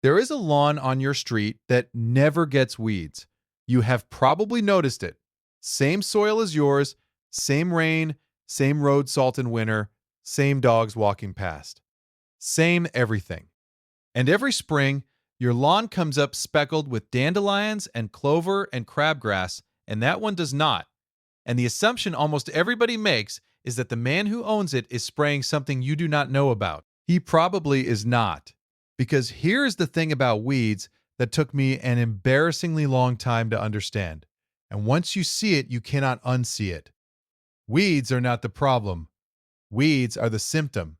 There is a lawn on your street that never gets weeds. You have probably noticed it. Same soil as yours, same rain, same road salt in winter, same dogs walking past. Same everything. And every spring, your lawn comes up speckled with dandelions and clover and crabgrass, and that one does not. And the assumption almost everybody makes is that the man who owns it is spraying something you do not know about. He probably is not. Because here's the thing about weeds that took me an embarrassingly long time to understand. And once you see it, you cannot unsee it. Weeds are not the problem. Weeds are the symptom.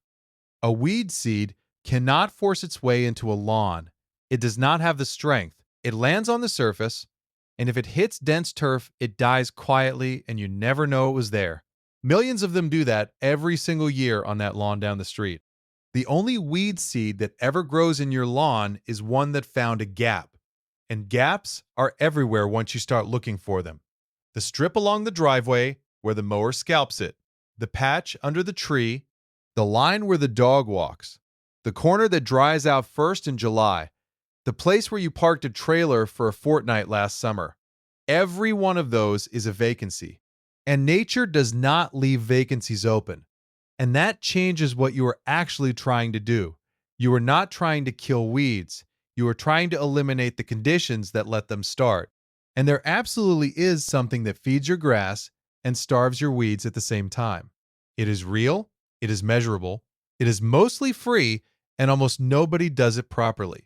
A weed seed cannot force its way into a lawn. It does not have the strength. It lands on the surface, and if it hits dense turf, it dies quietly and you never know it was there. Millions of them do that every single year on that lawn down the street. The only weed seed that ever grows in your lawn is one that found a gap. And gaps are everywhere once you start looking for them. The strip along the driveway where the mower scalps it, the patch under the tree, the line where the dog walks, the corner that dries out first in July, the place where you parked a trailer for a fortnight last summer. Every one of those is a vacancy. And nature does not leave vacancies open. And that changes what you are actually trying to do. You are not trying to kill weeds. You are trying to eliminate the conditions that let them start. And there absolutely is something that feeds your grass and starves your weeds at the same time. It is real, it is measurable, it is mostly free, and almost nobody does it properly.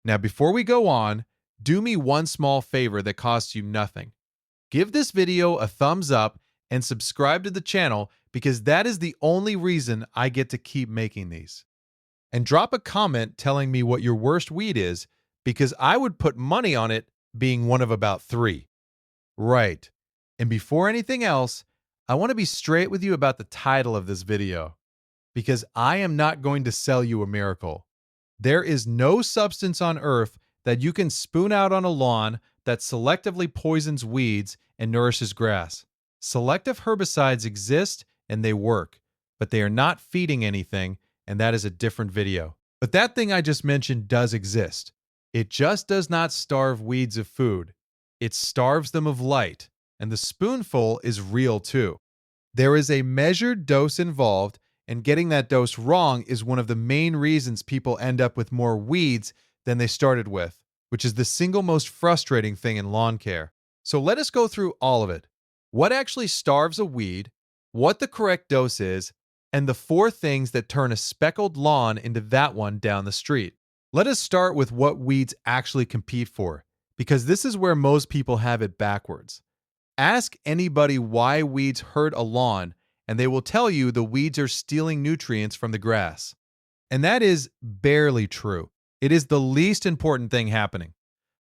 Now, before we go on, do me one small favor that costs you nothing. Give this video a thumbs up and subscribe to the channel because that is the only reason I get to keep making these. And drop a comment telling me what your worst weed is because I would put money on it being one of about 3. Right. And before anything else, I want to be straight with you about the title of this video because I am not going to sell you a miracle. There is no substance on earth that you can spoon out on a lawn that selectively poisons weeds and nourishes grass. Selective herbicides exist and they work, but they are not feeding anything, and that is a different video. But that thing I just mentioned does exist. It just does not starve weeds of food. It starves them of light, and the spoonful is real too. There is a measured dose involved, and getting that dose wrong is one of the main reasons people end up with more weeds than they started with, which is the single most frustrating thing in lawn care. So let us go through all of it. What actually starves a weed, what the correct dose is, and the 4 things that turn a speckled lawn into that one down the street. Let us start with what weeds actually compete for, because this is where most people have it backwards. Ask anybody why weeds hurt a lawn, and they will tell you the weeds are stealing nutrients from the grass. And that is barely true. It is the least important thing happening.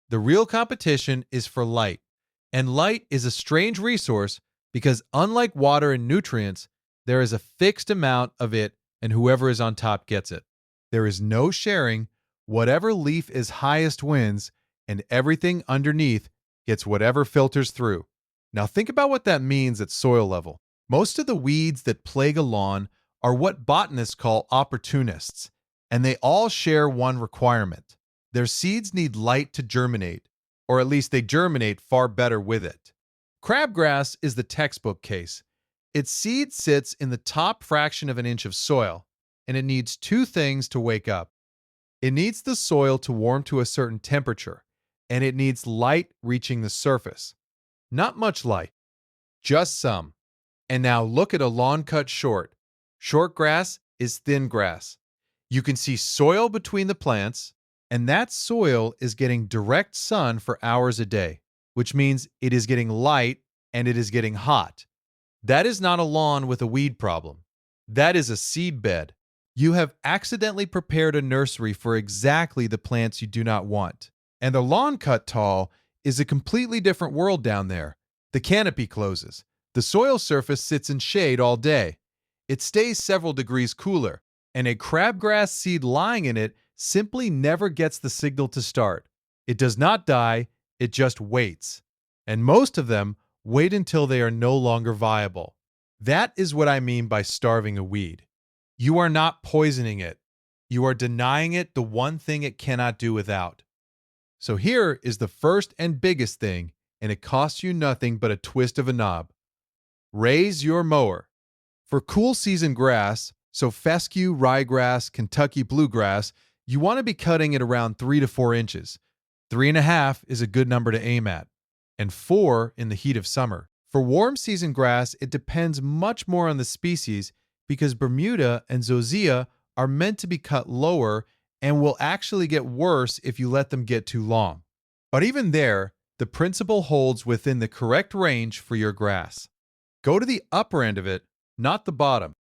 The real competition is for light. And light is a strange resource because unlike water and nutrients, there is a fixed amount of it and whoever is on top gets it. There is no sharing. Whatever leaf is highest wins, and everything underneath gets whatever filters through. Now think about what that means at soil level. Most of the weeds that plague a lawn are what botanists call opportunists, and they all share one requirement. Their seeds need light to germinate, or at least they germinate far better with it. Crabgrass is the textbook case. Its seed sits in the top fraction of an inch of soil, and it needs 2 things to wake up. It needs the soil to warm to a certain temperature, and it needs light reaching the surface. Not much light, just some. And now look at a lawn cut short. Short grass is thin grass. You can see soil between the plants, and that soil is getting direct sun for hours a day, which means it is getting light and it is getting hot. That is not a lawn with a weed problem. That is a seed bed. You have accidentally prepared a nursery for exactly the plants you do not want. And the lawn cut tall is a completely different world down there. The canopy closes. The soil surface sits in shade all day. It stays several degrees cooler, and a crabgrass seed lying in it simply never gets the signal to start. It does not die, it just waits. And most of them wait until they are no longer viable. That is what I mean by starving a weed. You are not poisoning it. You are denying it the one thing it cannot do without. So here is the first and biggest thing, and it costs you nothing but a twist of a knob. Raise your mower. For cool season grass, so fescue, ryegrass, Kentucky bluegrass, you want to be cutting it around 3 to 4 inches. 3.5 is a good number to aim at, and 4 in the heat of summer. For warm season grass, it depends much more on the species because Bermuda and Zosia are meant to be cut lower and will actually get worse if you let them get too long. But even there, the principle holds within the correct range for your grass. Go to the upper end of it, not the bottom.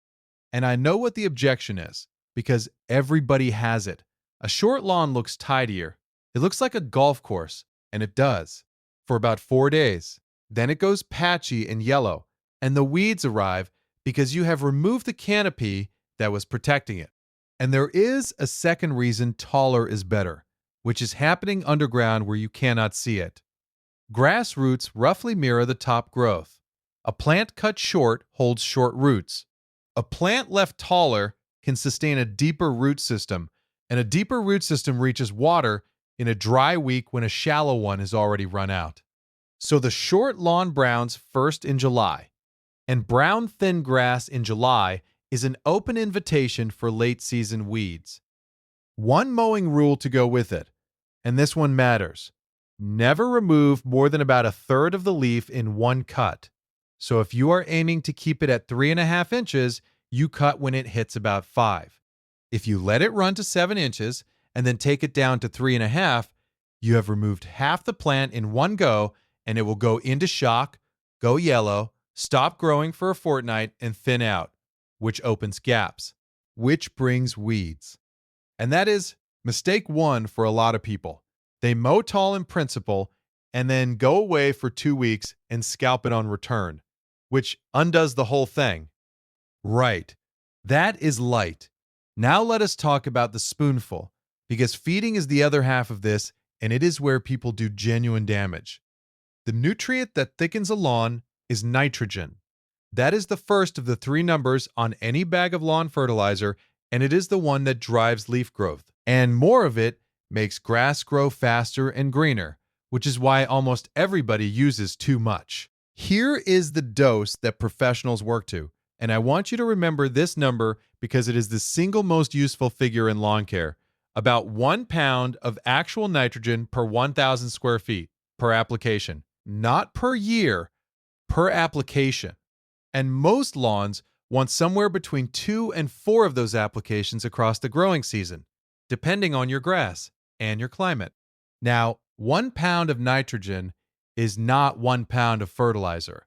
And I know what the objection is, because everybody has it. A short lawn looks tidier. It looks like a golf course, and it does, for about 4 days. Then it goes patchy and yellow, and the weeds arrive because you have removed the canopy that was protecting it. And there is a second reason taller is better, which is happening underground where you cannot see it. Grass roots roughly mirror the top growth. A plant cut short holds short roots. A plant left taller can sustain a deeper root system, and a deeper root system reaches water in a dry week when a shallow one has already run out. So the short lawn browns first in July, and brown thin grass in July is an open invitation for late season weeds. One mowing rule to go with it, and this one matters. Never remove more than about a third of the leaf in one cut. So if you are aiming to keep it at 3.5 inches, you cut when it hits about 5. If you let it run to 7 inches and then take it down to 3.5, you have removed half the plant in one go, and it will go into shock, go yellow, stop growing for a fortnight, and thin out, which opens gaps, which brings weeds. And that is mistake one for a lot of people. They mow tall in principle and then go away for 2 weeks and scalp it on return, which undoes the whole thing. Right. That is light. Now let us talk about the spoonful, because feeding is the other half of this, and it is where people do genuine damage. The nutrient that thickens a lawn is nitrogen. That is the first of the 3 numbers on any bag of lawn fertilizer, and it is the one that drives leaf growth. And more of it makes grass grow faster and greener, which is why almost everybody uses too much. Here is the dose that professionals work to, and I want you to remember this number because it is the single most useful figure in lawn care. About 1 pound of actual nitrogen per 1,000 square feet per application. Not per year, per application. And most lawns want somewhere between 2 and 4 of those applications across the growing season, depending on your grass and your climate. Now, 1 pound of nitrogen is not 1 pound of fertilizer.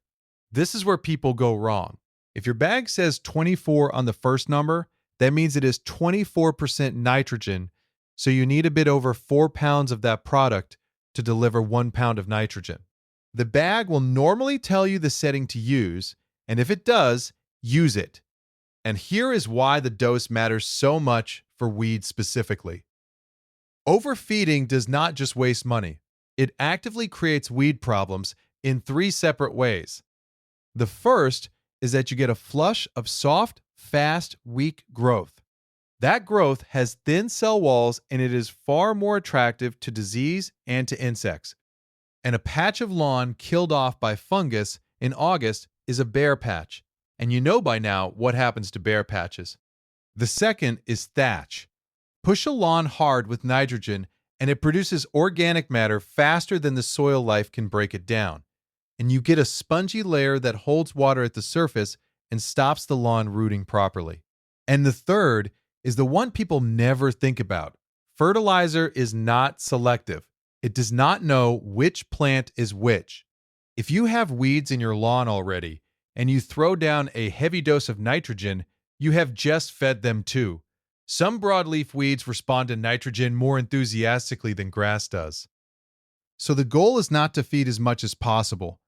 This is where people go wrong. If your bag says 24 on the first number, that means it is 24% nitrogen, so you need a bit over 4 pounds of that product to deliver 1 pound of nitrogen. The bag will normally tell you the setting to use, and if it does, use it. And here is why the dose matters so much for weeds specifically. Overfeeding does not just waste money. It actively creates weed problems in 3 separate ways. The first is that you get a flush of soft, fast, weak growth. That growth has thin cell walls, and it is far more attractive to disease and to insects. And a patch of lawn killed off by fungus in August is a bare patch, and you know by now what happens to bare patches. The second is thatch. Push a lawn hard with nitrogen, and it produces organic matter faster than the soil life can break it down. And you get a spongy layer that holds water at the surface and stops the lawn rooting properly. And the third is the one people never think about. Fertilizer is not selective. It does not know which plant is which. If you have weeds in your lawn already, and you throw down a heavy dose of nitrogen, you have just fed them too. Some broadleaf weeds respond to nitrogen more enthusiastically than grass does. So the goal is not to feed as much as possible.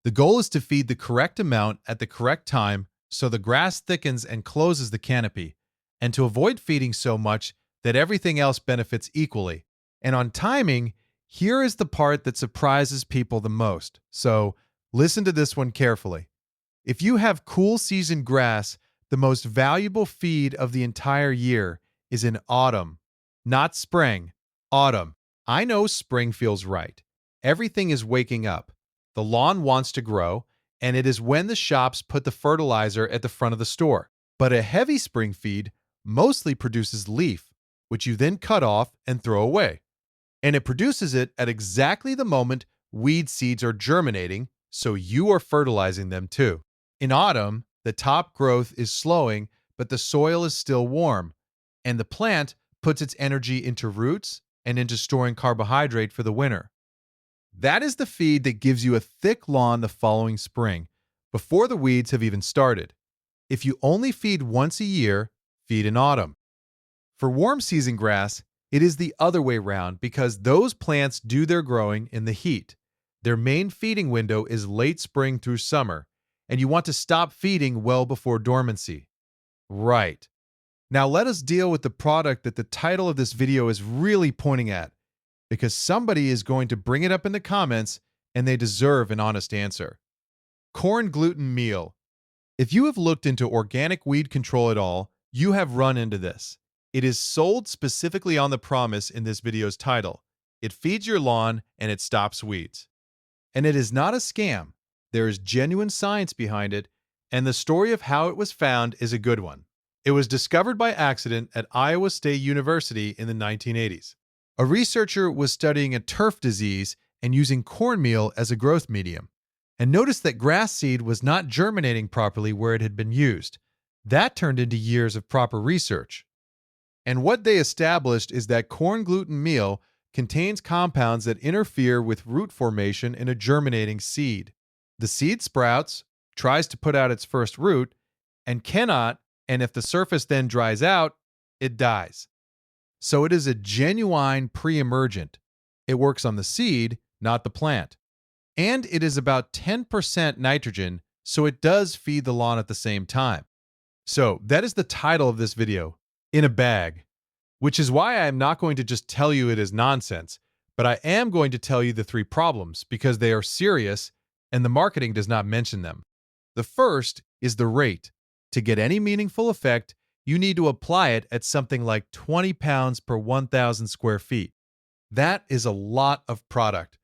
The goal is to feed the correct amount at the correct time so the grass thickens and closes the canopy, and to avoid feeding so much that everything else benefits equally. And on timing, here is the part that surprises people the most. So listen to this one carefully. If you have cool season grass, the most valuable feed of the entire year, is in autumn, not spring, autumn. I know spring feels right. Everything is waking up. The lawn wants to grow, and it is when the shops put the fertilizer at the front of the store. But a heavy spring feed mostly produces leaf, which you then cut off and throw away. And it produces it at exactly the moment weed seeds are germinating, so you are fertilizing them too. In autumn, the top growth is slowing, but the soil is still warm, and the plant puts its energy into roots and into storing carbohydrate for the winter. That is the feed that gives you a thick lawn the following spring, before the weeds have even started. If you only feed once a year, feed in autumn. For warm season grass, it is the other way round because those plants do their growing in the heat. Their main feeding window is late spring through summer, and you want to stop feeding well before dormancy. Right. Now let us deal with the product that the title of this video is really pointing at, because somebody is going to bring it up in the comments and they deserve an honest answer. Corn gluten meal. If you have looked into organic weed control at all, you have run into this. It is sold specifically on the promise in this video's title. It feeds your lawn and it stops weeds. And it is not a scam. There is genuine science behind it, and the story of how it was found is a good one. It was discovered by accident at Iowa State University in the 1980s. A researcher was studying a turf disease and using cornmeal as a growth medium, and noticed that grass seed was not germinating properly where it had been used. That turned into years of proper research. And what they established is that corn gluten meal contains compounds that interfere with root formation in a germinating seed. The seed sprouts, tries to put out its first root, and cannot, and if the surface then dries out, it dies. So it is a genuine pre-emergent. It works on the seed, not the plant. And it is about 10% nitrogen, so it does feed the lawn at the same time. So that is the title of this video, In a Bag, which is why I am not going to just tell you it is nonsense, but I am going to tell you the 3 problems because they are serious and the marketing does not mention them. The first is the rate. To get any meaningful effect, you need to apply it at something like 20 pounds per 1,000 square feet. That is a lot of product.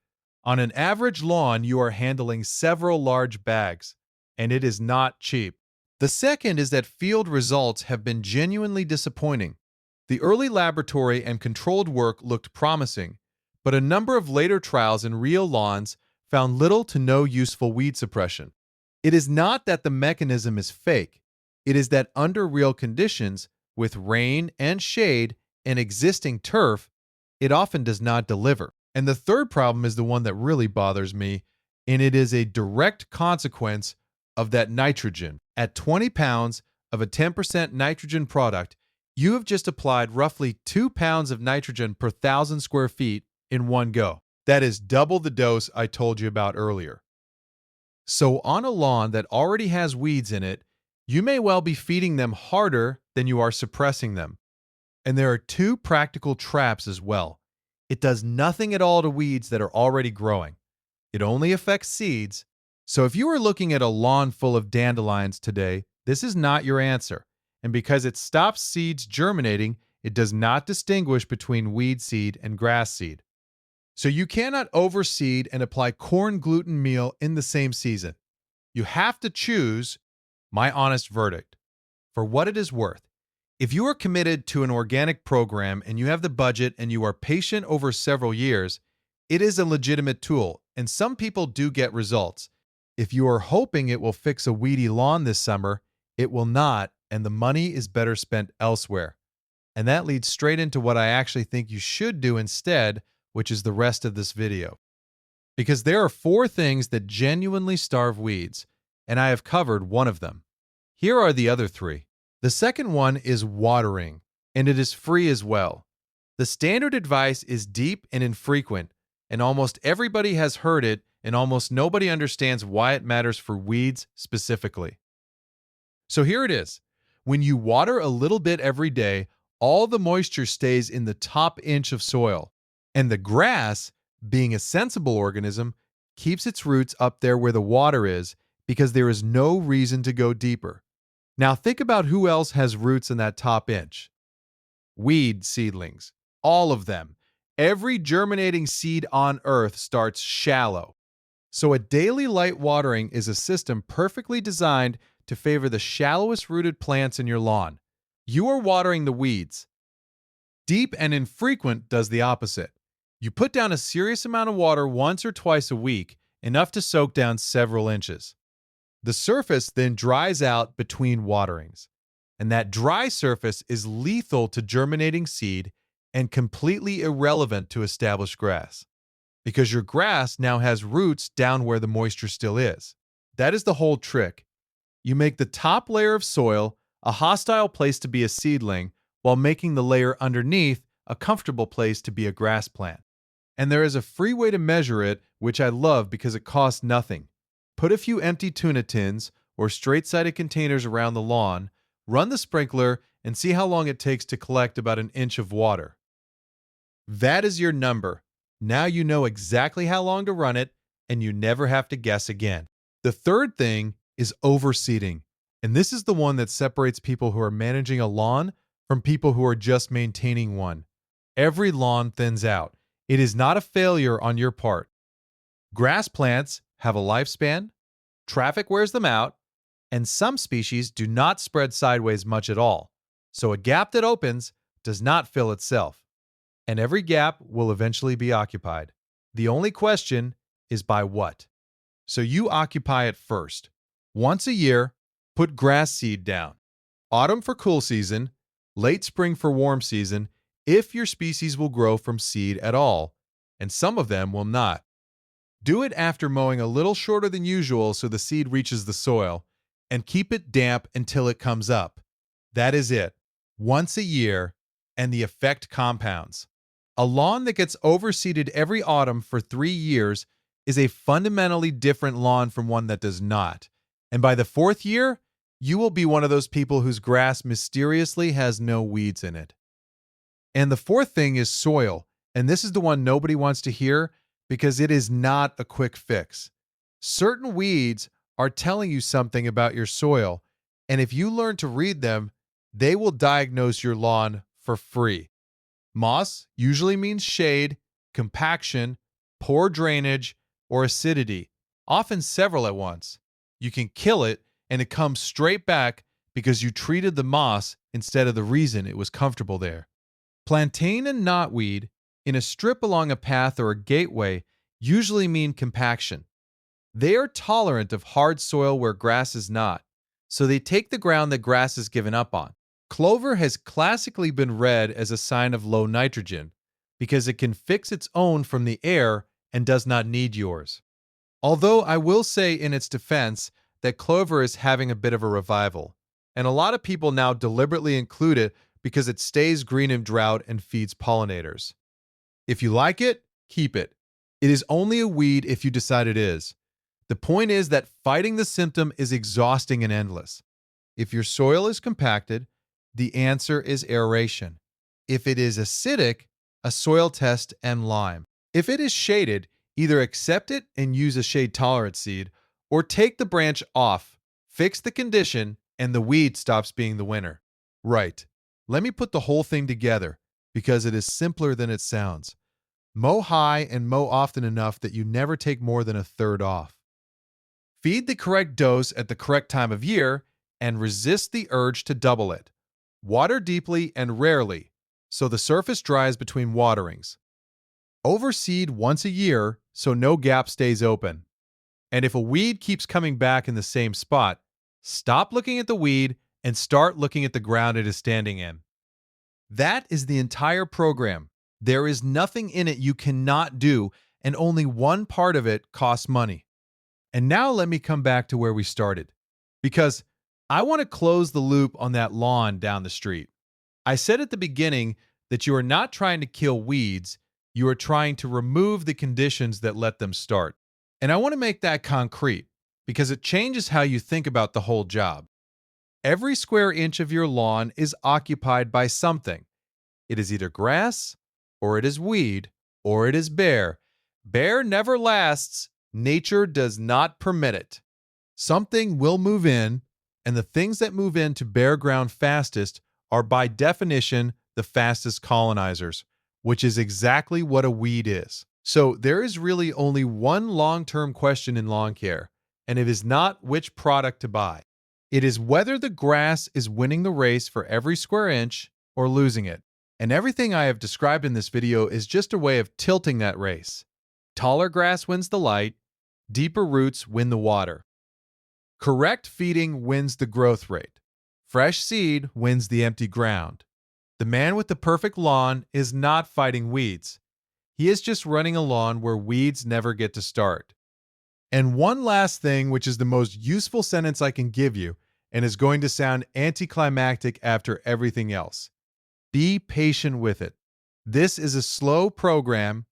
On an average lawn, you are handling several large bags, and it is not cheap. The second is that field results have been genuinely disappointing. The early laboratory and controlled work looked promising, but a number of later trials in real lawns found little to no useful weed suppression. It is not that the mechanism is fake. It is that under real conditions, with rain and shade and existing turf, it often does not deliver. And the third problem is the one that really bothers me, and it is a direct consequence of that nitrogen. At 20 pounds of a 10% nitrogen product, you have just applied roughly 2 pounds of nitrogen per 1,000 square feet in one go. That is double the dose I told you about earlier. So on a lawn that already has weeds in it, you may well be feeding them harder than you are suppressing them. And there are 2 practical traps as well. It does nothing at all to weeds that are already growing. It only affects seeds. So if you are looking at a lawn full of dandelions today, this is not your answer. And because it stops seeds germinating, it does not distinguish between weed seed and grass seed. So you cannot overseed and apply corn gluten meal in the same season. You have to choose, my honest verdict, for what it is worth. If you are committed to an organic program and you have the budget and you are patient over several years, it is a legitimate tool, and some people do get results. If you are hoping it will fix a weedy lawn this summer, it will not, and the money is better spent elsewhere. And that leads straight into what I actually think you should do instead, which is the rest of this video. Because there are 4 things that genuinely starve weeds, and I have covered one of them. Here are the other 3. The second one is watering, and it is free as well. The standard advice is deep and infrequent, and almost everybody has heard it, and almost nobody understands why it matters for weeds specifically. So here it is. When you water a little bit every day, all the moisture stays in the top inch of soil, and the grass, being a sensible organism, keeps its roots up there where the water is because there is no reason to go deeper. Now think about who else has roots in that top inch. Weed seedlings. All of them. Every germinating seed on Earth starts shallow. So a daily light watering is a system perfectly designed to favor the shallowest rooted plants in your lawn. You are watering the weeds. Deep and infrequent does the opposite. You put down a serious amount of water once or twice a week, enough to soak down several inches. The surface then dries out between waterings, and that dry surface is lethal to germinating seed and completely irrelevant to established grass, because your grass now has roots down where the moisture still is. That is the whole trick. You make the top layer of soil a hostile place to be a seedling, while making the layer underneath a comfortable place to be a grass plant. And there is a free way to measure it, which I love because it costs nothing. Put a few empty tuna tins or straight-sided containers around the lawn, run the sprinkler, and see how long it takes to collect about an inch of water. That is your number. Now you know exactly how long to run it, and you never have to guess again. The third thing is overseeding, and this is the one that separates people who are managing a lawn from people who are just maintaining one. Every lawn thins out. It is not a failure on your part. Grass plants have a lifespan, traffic wears them out, and some species do not spread sideways much at all. So a gap that opens does not fill itself, and every gap will eventually be occupied. The only question is by what? So you occupy it first. Once a year, put grass seed down. Autumn for cool season, late spring for warm season, if your species will grow from seed at all, and some of them will not. Do it after mowing a little shorter than usual so the seed reaches the soil, and keep it damp until it comes up. That is it. Once a year, and the effect compounds. A lawn that gets overseeded every autumn for 3 years is a fundamentally different lawn from one that does not. And by the 4th year, you will be one of those people whose grass mysteriously has no weeds in it. And the fourth thing is soil, and this is the one nobody wants to hear because it is not a quick fix. Certain weeds are telling you something about your soil, and if you learn to read them, they will diagnose your lawn for free. Moss usually means shade, compaction, poor drainage, or acidity, often several at once. You can kill it, and it comes straight back because you treated the moss instead of the reason it was comfortable there. Plantain and knotweed in a strip along a path or a gateway usually mean compaction. They are tolerant of hard soil where grass is not, so they take the ground that grass has given up on. Clover has classically been read as a sign of low nitrogen because it can fix its own from the air and does not need yours. Although I will say in its defense that clover is having a bit of a revival, and a lot of people now deliberately include it because it stays green in drought and feeds pollinators. If you like it, keep it. It is only a weed if you decide it is. The point is that fighting the symptom is exhausting and endless. If your soil is compacted, the answer is aeration. If it is acidic, a soil test and lime. If it is shaded, either accept it and use a shade-tolerant seed, or take the branch off, fix the condition, and the weed stops being the winner. Right. Let me put the whole thing together, because it is simpler than it sounds. Mow high and mow often enough that you never take more than a third off. Feed the correct dose at the correct time of year, and resist the urge to double it. Water deeply and rarely, so the surface dries between waterings. Overseed once a year so no gap stays open. And if a weed keeps coming back in the same spot, stop looking at the weed and start looking at the ground it is standing in. That is the entire program. There is nothing in it you cannot do, and only one part of it costs money. And now let me come back to where we started, because I want to close the loop on that lawn down the street. I said at the beginning that you are not trying to kill weeds, you are trying to remove the conditions that let them start. And I want to make that concrete because it changes how you think about the whole job. Every square inch of your lawn is occupied by something. It is either grass, or it is weed, or it is bare. Bare never lasts. Nature does not permit it. Something will move in, and the things that move into bare ground fastest are by definition the fastest colonizers, which is exactly what a weed is. So there is really only one long-term question in lawn care, and it is not which product to buy. It is whether the grass is winning the race for every square inch or losing it. And everything I have described in this video is just a way of tilting that race. Taller grass wins the light, deeper roots win the water. Correct feeding wins the growth rate. Fresh seed wins the empty ground. The man with the perfect lawn is not fighting weeds. He is just running a lawn where weeds never get to start. And one last thing, which is the most useful sentence I can give you, and is going to sound anticlimactic after everything else. Be patient with it. This is a slow program.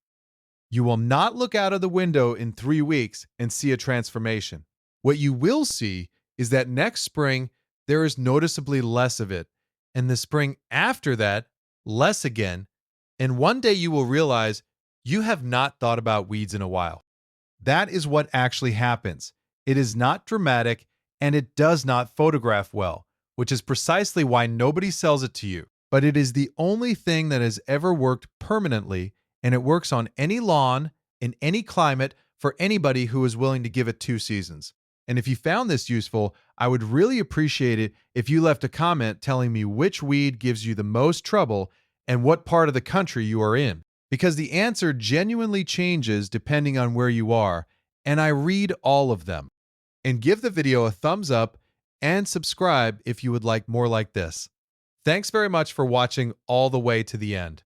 You will not look out of the window in 3 weeks and see a transformation. What you will see is that next spring, there is noticeably less of it, and the spring after that, less again, and one day you will realize you have not thought about weeds in a while. That is what actually happens. It is not dramatic, and it does not photograph well, which is precisely why nobody sells it to you. But it is the only thing that has ever worked permanently, and it works on any lawn, in any climate, for anybody who is willing to give it 2 seasons. And if you found this useful, I would really appreciate it if you left a comment telling me which weed gives you the most trouble and what part of the country you are in. Because the answer genuinely changes depending on where you are, and I read all of them. And give the video a thumbs up and subscribe if you would like more like this. Thanks very much for watching all the way to the end.